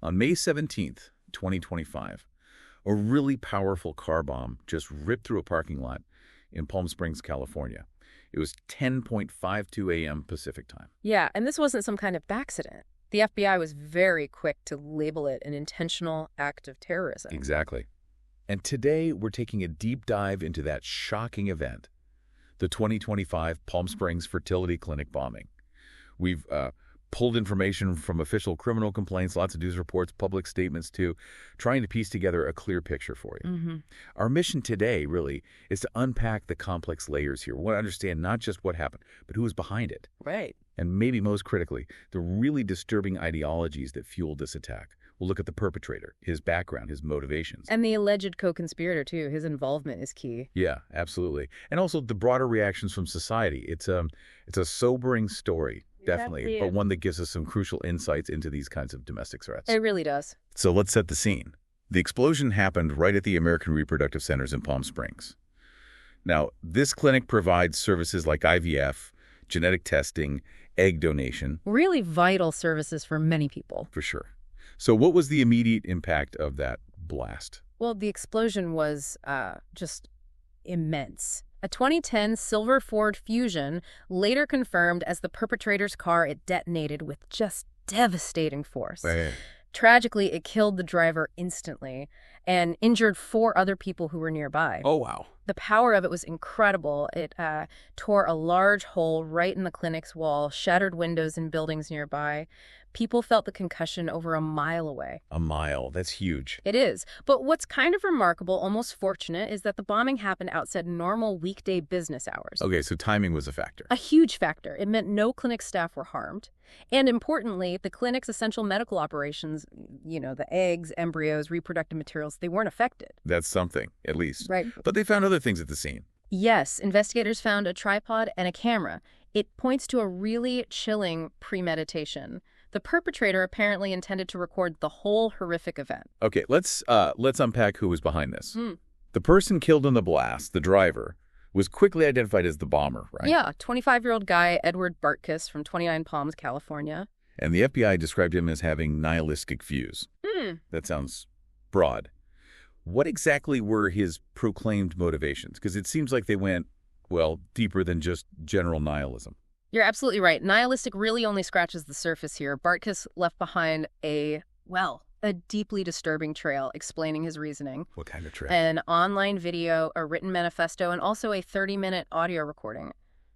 On May 17th, 2025, a really powerful car bomb just ripped through a parking lot in Palm Springs, California. It was 10:52 a.m. Pacific time. Yeah, and this wasn't some kind of accident. The FBI was very quick to label it an intentional act of terrorism. Exactly. And today, we're taking a deep dive into that shocking event, the 2025 Palm Springs Fertility Clinic bombing. We've pulled information from official criminal complaints, lots of news reports, public statements too, trying to piece together a clear picture for you. Our mission today, really, is to unpack the complex layers here. We want to understand not just what happened, but who was behind it. Right. And maybe most critically, the really disturbing ideologies that fueled this attack. We'll look at the perpetrator, his background, his motivations. And the alleged co-conspirator, too. His involvement is key. Yeah, absolutely. And also the broader reactions from society. It's a sobering story, definitely, but one that gives us some crucial insights into these kinds of domestic threats. It really does. So let's set the scene. The explosion happened right at the American Reproductive Centers in Palm Springs. Now, this clinic provides services like IVF, genetic testing, egg donation. Really vital services for many people. For sure. So what was the immediate impact of that blast? Well, the explosion was just immense. A 2010 silver Ford Fusion, later confirmed as the perpetrator's car, it detonated with just devastating force. Right. Tragically, it killed the driver instantly and injured 4 other people who were nearby. Oh, wow. The power of it was incredible. It tore a large hole right in the clinic's wall, shattered windows in buildings nearby. People felt the concussion over a mile away. A mile. That's huge. It is. But what's kind of remarkable, almost fortunate, is that the bombing happened outside normal weekday business hours. Okay, so timing was a factor. A huge factor. It meant no clinic staff were harmed. And importantly, the clinic's essential medical operations, the eggs, embryos, reproductive materials, they weren't affected. That's something, at least. Right. But they found other things at the scene. Yes, investigators found a tripod and a camera. It points to a really chilling premeditation. The perpetrator apparently intended to record the whole horrific event. Okay, let's unpack who was behind this. The person killed in the blast, the driver, was quickly identified as the bomber, right? Yeah, 25-year-old guy Edward Bartkus from Twentynine Palms, California. And the FBI described him as having nihilistic views. That sounds broad. What exactly were his proclaimed motivations? Because it seems like they went, well, deeper than just general nihilism. You're absolutely right. Nihilistic really only scratches the surface here. Bartkus left behind a deeply disturbing trail explaining his reasoning. What kind of trail? An online video, a written manifesto, and also a 30-minute audio recording.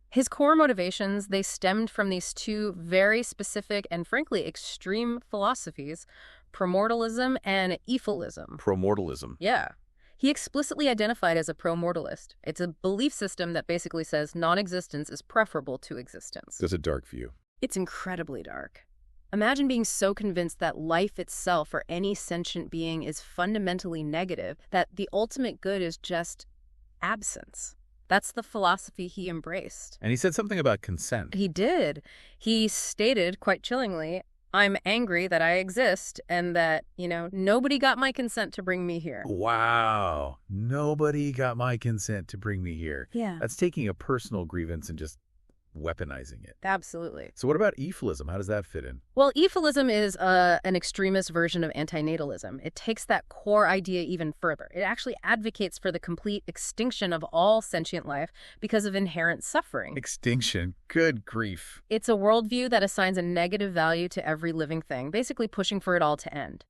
His core motivations, they stemmed from these 2 very specific and frankly extreme philosophies, pro-mortalism and euphilism. Pro-mortalism. Yeah. He explicitly identified as a pro-mortalist. It's a belief system that basically says non-existence is preferable to existence. That's a dark view. It's incredibly dark. Imagine being so convinced that life itself or any sentient being is fundamentally negative, that the ultimate good is just absence. That's the philosophy he embraced. And he said something about consent. He did. He stated, quite chillingly, "I'm angry that I exist and that, nobody got my consent to bring me here." Wow. Nobody got my consent to bring me here. Yeah. That's taking a personal grievance and just weaponizing it. Absolutely. So what about euphilism? How does that fit in? Well, euphilism is an extremist version of anti-natalism. It takes that core idea even further. It actually advocates for the complete extinction of all sentient life because of inherent suffering. Extinction? Good grief. It's a worldview that assigns a negative value to every living thing, basically pushing for it all to end.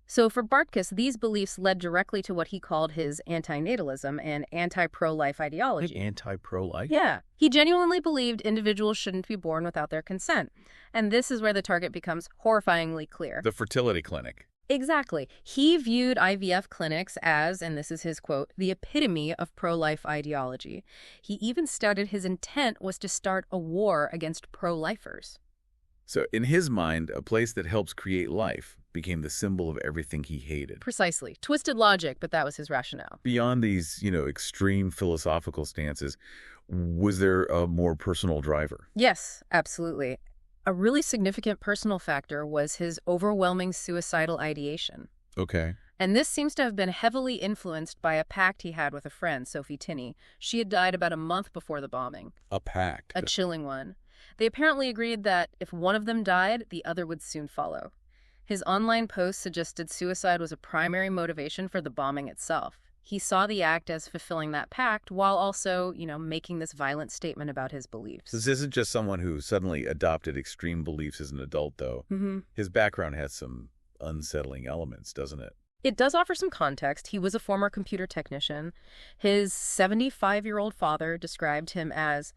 So for Bartkus, these beliefs led directly to what he called his anti-natalism and anti-pro-life ideology. Like anti-pro-life? Yeah. He genuinely believed individuals shouldn't be born without their consent. And this is where the target becomes horrifyingly clear. The fertility clinic. Exactly. He viewed IVF clinics as, and this is his quote, the epitome of pro-life ideology. He even stated his intent was to start a war against pro-lifers. So in his mind, a place that helps create life became the symbol of everything he hated. Precisely. Twisted logic, but that was his rationale. Beyond these, extreme philosophical stances, was there a more personal driver? Yes, absolutely. A really significant personal factor was his overwhelming suicidal ideation. Okay. And this seems to have been heavily influenced by a pact he had with a friend, Sophie Tinney. She had died about a month before the bombing. A pact? A chilling one. They apparently agreed that if one of them died, the other would soon follow. His online post suggested suicide was a primary motivation for the bombing itself. He saw the act as fulfilling that pact while also, making this violent statement about his beliefs. This isn't just someone who suddenly adopted extreme beliefs as an adult, though. His background has some unsettling elements, doesn't it? It does offer some context. He was a former computer technician. His 75-year-old father described him as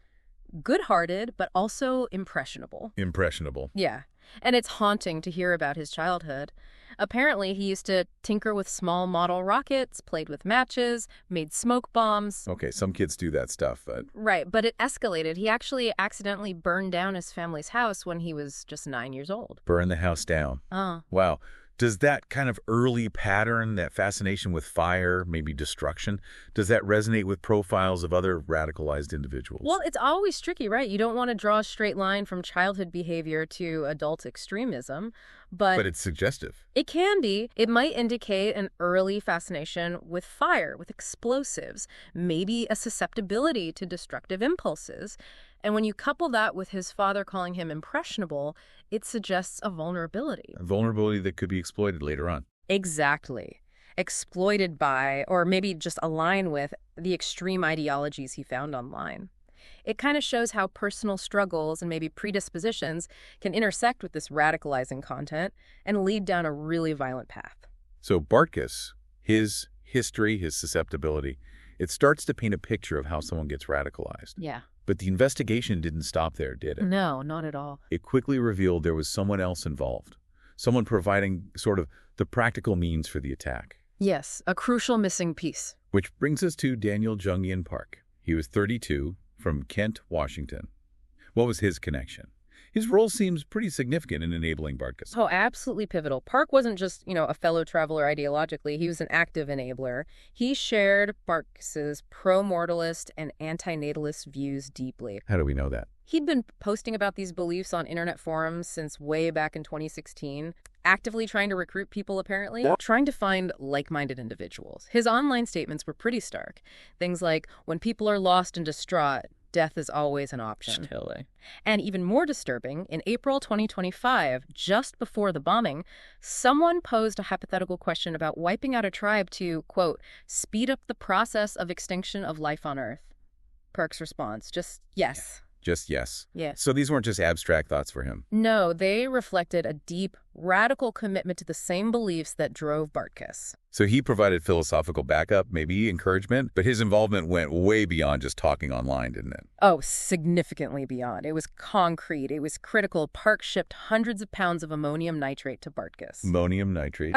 good-hearted, but also impressionable. Impressionable. Yeah. And it's haunting to hear about his childhood. Apparently, he used to tinker with small model rockets, played with matches, made smoke bombs. Okay, some kids do that stuff, but... Right, but it escalated. He actually accidentally burned down his family's house when he was just 9 years old. Burn the house down. Wow. Does that kind of early pattern, that fascination with fire, maybe destruction, does that resonate with profiles of other radicalized individuals? Well, it's always tricky, right? You don't want to draw a straight line from childhood behavior to adult extremism, but it's suggestive. It can be. It might indicate an early fascination with fire, with explosives, maybe a susceptibility to destructive impulses. And when you couple that with his father calling him impressionable, it suggests a vulnerability. A vulnerability that could be exploited later on. Exactly. Exploited by, or maybe just align with, the extreme ideologies he found online. It kind of shows how personal struggles and maybe predispositions can intersect with this radicalizing content and lead down a really violent path. So Bartkus, his history, his susceptibility, it starts to paint a picture of how someone gets radicalized. Yeah. But the investigation didn't stop there, did it? No, not at all. It quickly revealed there was someone else involved, someone providing sort of the practical means for the attack. Yes, a crucial missing piece. Which brings us to Daniel Jungian Park. He was 32, from Kent, Washington. What was his connection? His role seems pretty significant in enabling Bartkus. Oh, absolutely pivotal. Park wasn't just, a fellow traveler ideologically. He was an active enabler. He shared Bartkus's pro-mortalist and anti-natalist views deeply. How do we know that? He'd been posting about these beliefs on internet forums since way back in 2016, actively trying to recruit people, apparently, trying to find like-minded individuals. His online statements were pretty stark. Things like, when people are lost and distraught, death is always an option. Totally. And even more disturbing, in April 2025, just before the bombing, someone posed a hypothetical question about wiping out a tribe to, quote, speed up the process of extinction of life on Earth. Park's response, just yes. Just yes. Yeah. So these weren't just abstract thoughts for him. No, they reflected a deep, radical commitment to the same beliefs that drove Bartkus. So he provided philosophical backup, maybe encouragement, but his involvement went way beyond just talking online, didn't it? Oh, significantly beyond. It was concrete. It was critical. Park shipped hundreds of pounds of ammonium nitrate to Bartkus. Ammonium nitrate?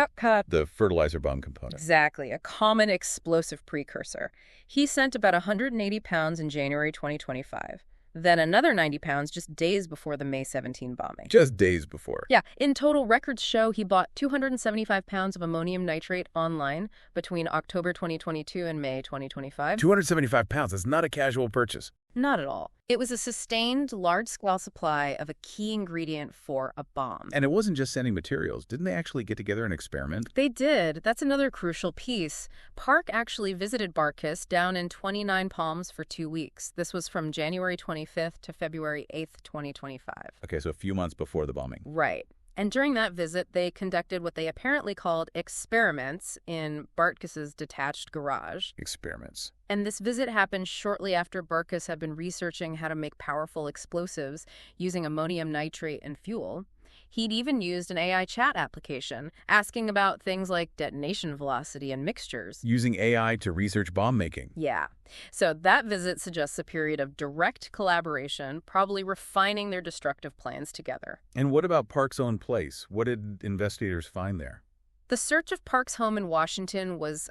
The fertilizer bomb component. Exactly. A common explosive precursor. He sent about 180 pounds in January 2025. Then another 90 pounds just days before the May 17 bombing. Just days before. Yeah. In total, records show he bought 275 pounds of ammonium nitrate online between October 2022 and May 2025. 275 pounds. That's not a casual purchase. Not at all. It was a sustained, large-scale supply of a key ingredient for a bomb. And it wasn't just sending materials. Didn't they actually get together and experiment? They did. That's another crucial piece. Park actually visited Bartkus down in Twentynine Palms for 2 weeks. This was from January 25th to February 8th, 2025. Okay, so a few months before the bombing. Right. And during that visit, they conducted what they apparently called experiments in Bartkus's detached garage. Experiments. And this visit happened shortly after Bartkus had been researching how to make powerful explosives using ammonium nitrate and fuel. He'd even used an AI chat application, asking about things like detonation velocity and mixtures. Using AI to research bomb making. Yeah. So that visit suggests a period of direct collaboration, probably refining their destructive plans together. And what about Park's own place? What did investigators find there? The search of Park's home in Washington was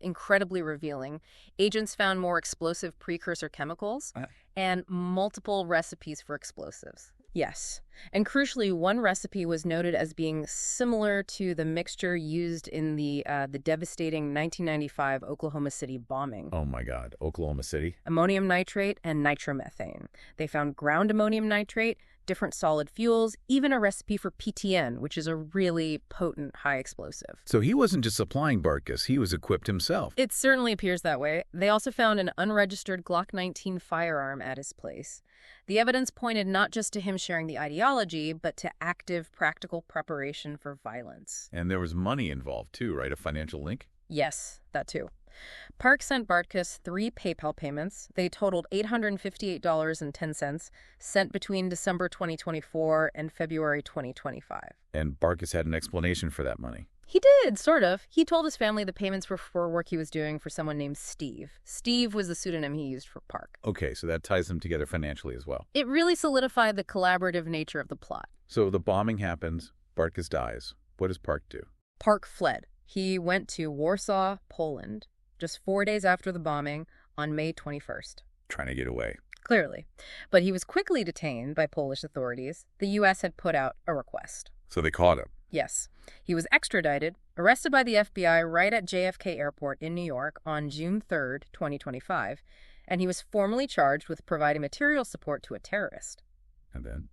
incredibly revealing. Agents found more explosive precursor chemicals and multiple recipes for explosives. Yes. And crucially, one recipe was noted as being similar to the mixture used in the devastating 1995 Oklahoma City bombing. Oh my God, Oklahoma City? Ammonium nitrate and nitromethane. They found ground ammonium nitrate, different solid fuels, even a recipe for PTN, which is a really potent high explosive. So he wasn't just supplying Bartkus, he was equipped himself. It certainly appears that way. They also found an unregistered Glock 19 firearm at his place. The evidence pointed not just to him sharing the ideology, but to active, practical preparation for violence. And there was money involved too, right? A financial link? Yes, that too. Park sent Bartkus 3 PayPal payments. They totaled $858.10, sent between December 2024 and February 2025. And Bartkus had an explanation for that money. He did, sort of. He told his family the payments were for work he was doing for someone named Steve. Steve was the pseudonym he used for Park. Okay, so that ties them together financially as well. It really solidified the collaborative nature of the plot. So the bombing happens, Bartkus dies. What does Park do? Park fled. He went to Warsaw, Poland, just 4 days after the bombing on May 21st. Trying to get away. Clearly. But he was quickly detained by Polish authorities. The U.S. had put out a request. So they caught him. Yes. He was extradited, arrested by the FBI right at JFK Airport in New York on June 3rd, 2025, and he was formally charged with providing material support to a terrorist. And then?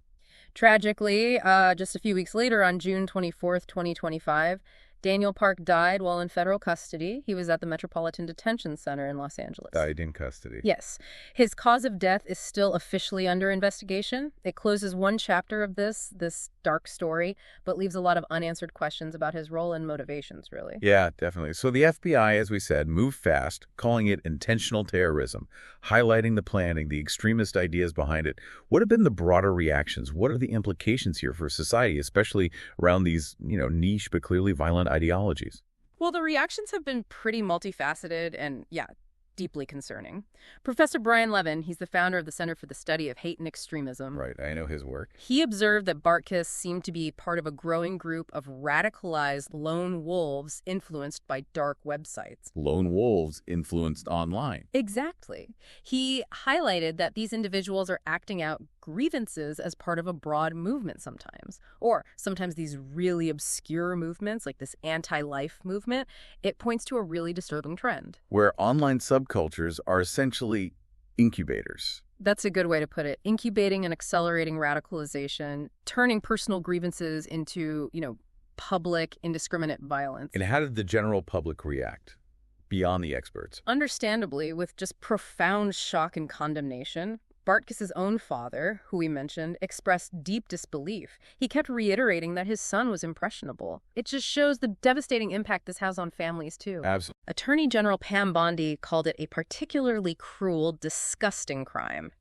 Tragically, just a few weeks later, on June 24th, 2025, Daniel Park died while in federal custody. He was at the Metropolitan Detention Center in Los Angeles. Died in custody. Yes. His cause of death is still officially under investigation. It closes one chapter of this dark story, but leaves a lot of unanswered questions about his role and motivations, really. Yeah, definitely. So the FBI, as we said, moved fast, calling it intentional terrorism, highlighting the planning, the extremist ideas behind it. What have been the broader reactions? What are the implications here for society, especially around these, niche but clearly violent ideologies? Well, the reactions have been pretty multifaceted and, deeply concerning. Professor Brian Levin, he's the founder of the Center for the Study of Hate and Extremism. Right, I know his work. He observed that Bartkus seemed to be part of a growing group of radicalized lone wolves influenced by dark websites. Lone wolves influenced online. Exactly. He highlighted that these individuals are acting out grievances as part of a broad movement sometimes. Or sometimes these really obscure movements, like this anti-life movement, it points to a really disturbing trend. Where online subcultures are essentially incubators. That's a good way to put it. Incubating and accelerating radicalization, turning personal grievances into, public, indiscriminate violence. And how did the general public react? Beyond the experts. Understandably, with just profound shock and condemnation. Bartkus' own father, who we mentioned, expressed deep disbelief. He kept reiterating that his son was impressionable. It just shows the devastating impact this has on families, too. Absolutely. Attorney General Pam Bondi called it a particularly cruel, disgusting crime.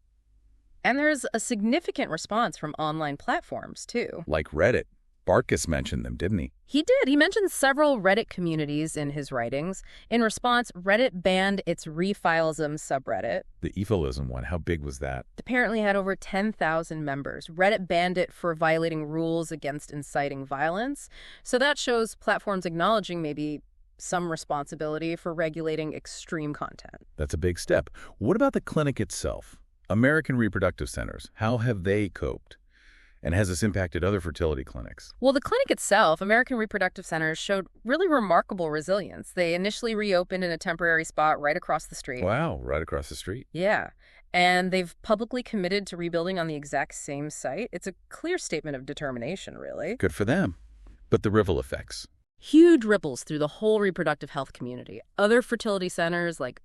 And there's a significant response from online platforms, too. Like Reddit. Bartkus mentioned them, didn't he? He did. He mentioned several Reddit communities in his writings. In response, Reddit banned its Refilism subreddit. The efilism one, how big was that? It apparently had over 10,000 members. Reddit banned it for violating rules against inciting violence. So that shows platforms acknowledging maybe some responsibility for regulating extreme content. That's a big step. What about the clinic itself? American Reproductive Centers, how have they coped? And has this impacted other fertility clinics? Well, the clinic itself, American Reproductive Centers, showed really remarkable resilience. They initially reopened in a temporary spot right across the street. Wow, right across the street. Yeah. And they've publicly committed to rebuilding on the exact same site. It's a clear statement of determination, really. Good for them. But the ripple effects. Huge ripples through the whole reproductive health community. Other fertility centers like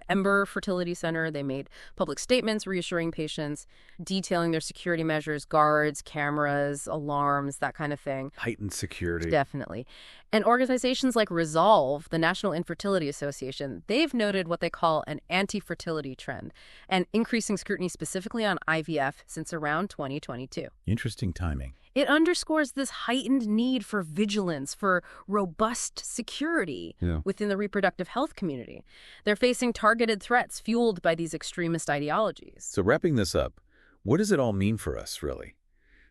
Ember Fertility Center, they made public statements reassuring patients, detailing their security measures, guards, cameras, alarms, that kind of thing. Heightened security. Definitely. And organizations like Resolve, the National Infertility Association, they've noted what they call an anti-fertility trend and increasing scrutiny specifically on IVF since around 2022. Interesting timing. It underscores this heightened need for vigilance, for robust security within the reproductive health community. They're facing targeted threats fueled by these extremist ideologies. So wrapping this up, what does it all mean for us, really?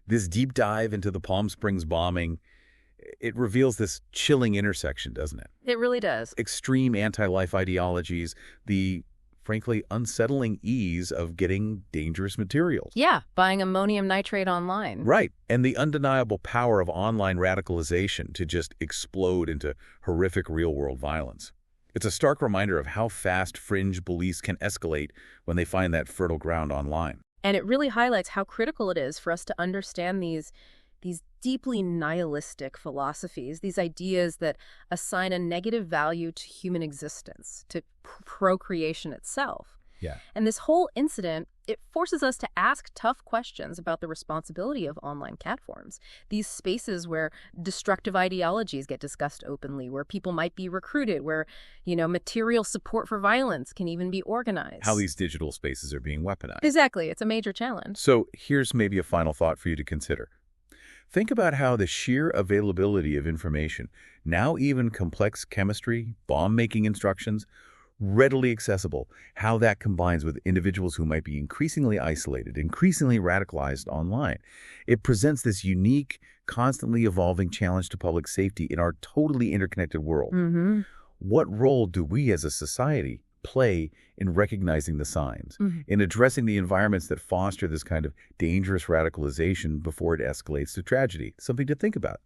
This deep dive into the Palm Springs bombing, it reveals this chilling intersection, doesn't it? It really does. Extreme anti-life ideologies, the frankly unsettling ease of getting dangerous materials. Yeah, buying ammonium nitrate online. Right, and the undeniable power of online radicalization to just explode into horrific real-world violence. It's a stark reminder of how fast fringe beliefs can escalate when they find that fertile ground online. And it really highlights how critical it is for us to understand these deeply nihilistic philosophies, these ideas that assign a negative value to human existence, to procreation itself. Yeah. And this whole incident, it forces us to ask tough questions about the responsibility of online catforms, these spaces where destructive ideologies get discussed openly, where people might be recruited, where, material support for violence can even be organized. How these digital spaces are being weaponized. Exactly. It's a major challenge. So here's maybe a final thought for you to consider. Think about how the sheer availability of information, now even complex chemistry, bomb-making instructions, readily accessible, how that combines with individuals who might be increasingly isolated, increasingly radicalized online. It presents this unique, constantly evolving challenge to public safety in our totally interconnected world. Mm-hmm. What role do we as a society play in recognizing the signs, in addressing the environments that foster this kind of dangerous radicalization before it escalates to tragedy? Something to think about.